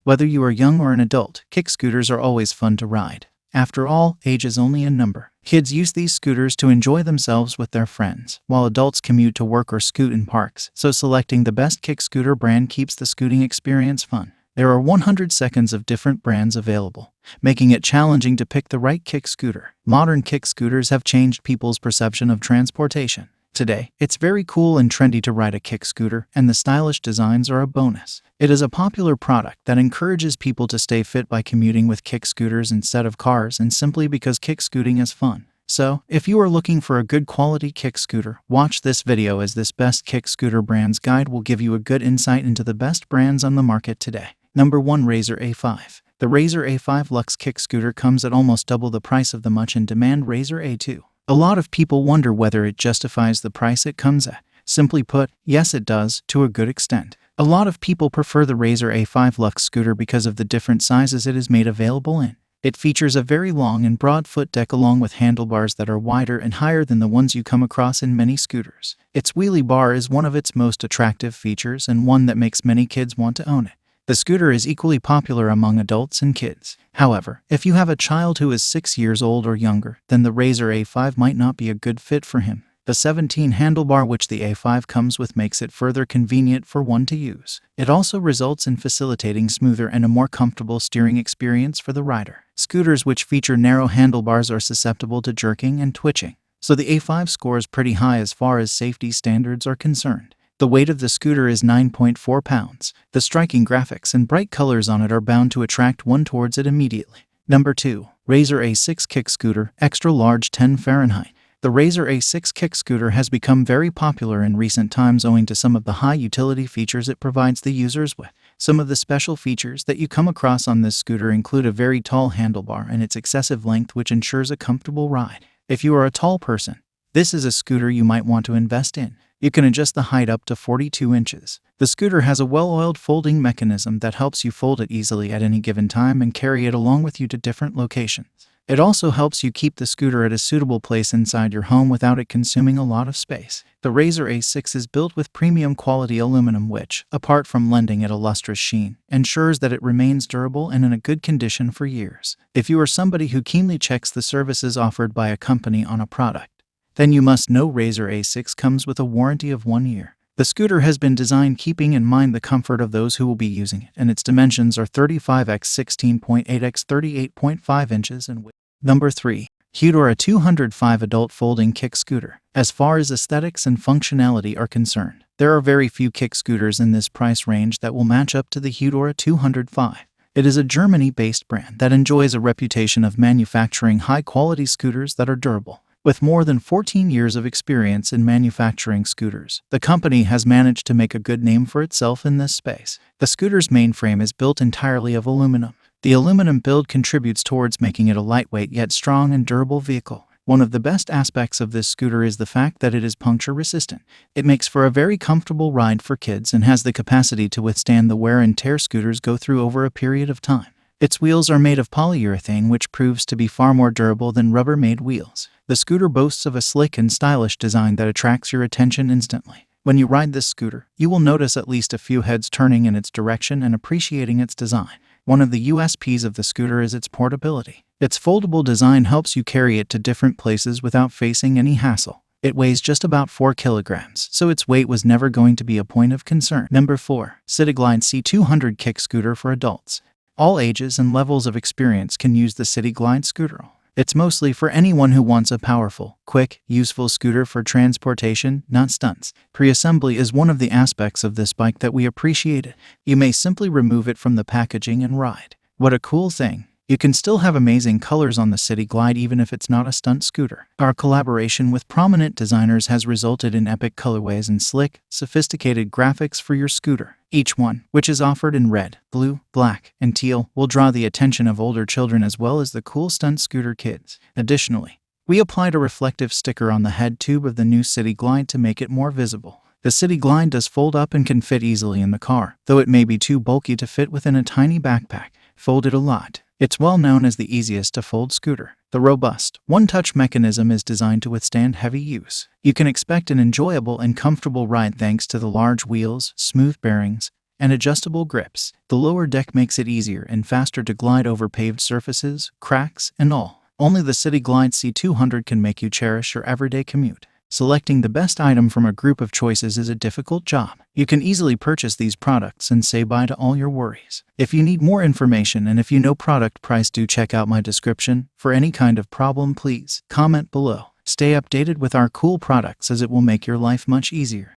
Whether you are young or an adult, kick scooters are always fun to ride. After all, age is only a number. Kids use these scooters to enjoy themselves with their friends, while adults commute to work or scoot in parks, so selecting the best kick scooter brand keeps the scooting experience fun. There are 100 seconds of different brands available, making it challenging to pick the right kick scooter. Modern kick scooters have changed people's perception of transportation. Today, it's very cool and trendy to ride a kick scooter, and the stylish designs are a bonus. It is a popular product that encourages people to stay fit by commuting with kick scooters instead of cars, and simply because kick scooting is fun. So, if you are looking for a good quality kick scooter, watch this video, as this best kick scooter brands guide will give you a good insight into the best brands on the market today. Number 1. Razor A5. The Razor A5 Luxe kick scooter comes at almost double the price of the much in demand Razor A2. A lot of people wonder whether it justifies the price it comes at. Simply put, yes it does, to a good extent. A lot of people prefer the Razor A5 Luxe scooter because of the different sizes it is made available in. It features a very long and broad foot deck along with handlebars that are wider and higher than the ones you come across in many scooters. Its wheelie bar is one of its most attractive features and one that makes many kids want to own it. The scooter is equally popular among adults and kids. However, if you have a child who is 6 years old or younger, then the Razor A5 might not be a good fit for him. The 17 handlebar which the A5 comes with makes it further convenient for one to use. It also results in facilitating smoother and a more comfortable steering experience for the rider. Scooters which feature narrow handlebars are susceptible to jerking and twitching, so the A5 scores pretty high as far as safety standards are concerned. The weight of the scooter is 9.4 pounds. The striking graphics and bright colors on it are bound to attract one towards it immediately. Number 2. Razor A6 Kick Scooter, Extra Large 10 Fahrenheit. The Razor A6 kick scooter has become very popular in recent times owing to some of the high utility features it provides the users with. Some of the special features that you come across on this scooter include a very tall handlebar and its excessive length, which ensures a comfortable ride. If you are a tall person, this is a scooter you might want to invest in. You can adjust the height up to 42 inches. The scooter has a well-oiled folding mechanism that helps you fold it easily at any given time and carry it along with you to different locations. It also helps you keep the scooter at a suitable place inside your home without it consuming a lot of space. The Razor A6 is built with premium quality aluminum which, apart from lending it a lustrous sheen, ensures that it remains durable and in a good condition for years. If you are somebody who keenly checks the services offered by a company on a product, then you must know Razor A6 comes with a warranty of 1 year. The scooter has been designed keeping in mind the comfort of those who will be using it, and its dimensions are 35x16.8x38.5 inches in width. Number 3. Hudora 205 Adult Folding Kick Scooter. As far as aesthetics and functionality are concerned, there are very few kick scooters in this price range that will match up to the Hudora 205. It is a Germany-based brand that enjoys a reputation of manufacturing high-quality scooters that are durable. With more than 14 years of experience in manufacturing scooters, the company has managed to make a good name for itself in this space. The scooter's mainframe is built entirely of aluminum. The aluminum build contributes towards making it a lightweight yet strong and durable vehicle. One of the best aspects of this scooter is the fact that it is puncture resistant. It makes for a very comfortable ride for kids and has the capacity to withstand the wear and tear scooters go through over a period of time. Its wheels are made of polyurethane, which proves to be far more durable than rubber-made wheels. The scooter boasts of a slick and stylish design that attracts your attention instantly. When you ride this scooter, you will notice at least a few heads turning in its direction and appreciating its design. One of the USPs of the scooter is its portability. Its foldable design helps you carry it to different places without facing any hassle. It weighs just about 4 kilograms, so its weight was never going to be a point of concern. Number 4. CitiGlide C200 Kick Scooter for Adults. All ages and levels of experience can use the CitiGlide scooter. It's mostly for anyone who wants a powerful, quick, useful scooter for transportation, not stunts. Pre-assembly is one of the aspects of this bike that we appreciated. You may simply remove it from the packaging and ride. What a cool thing! You can still have amazing colors on the CitiGlide even if it's not a stunt scooter. Our collaboration with prominent designers has resulted in epic colorways and slick, sophisticated graphics for your scooter. Each one, which is offered in red, blue, black, and teal, will draw the attention of older children as well as the cool stunt scooter kids. Additionally, we applied a reflective sticker on the head tube of the new CitiGlide to make it more visible. The CitiGlide does fold up and can fit easily in the car, though it may be too bulky to fit within a tiny backpack. Fold it a lot. It's well known as the easiest to fold scooter. The robust, one-touch mechanism is designed to withstand heavy use. You can expect an enjoyable and comfortable ride thanks to the large wheels, smooth bearings, and adjustable grips. The lower deck makes it easier and faster to glide over paved surfaces, cracks, and all. Only the City Glide C200 can make you cherish your everyday commute. Selecting the best item from a group of choices is a difficult job. You can easily purchase these products and say bye to all your worries. If you need more information and if you know product price, do check out my description. For any kind of problem, please comment below. Stay updated with our cool products as it will make your life much easier.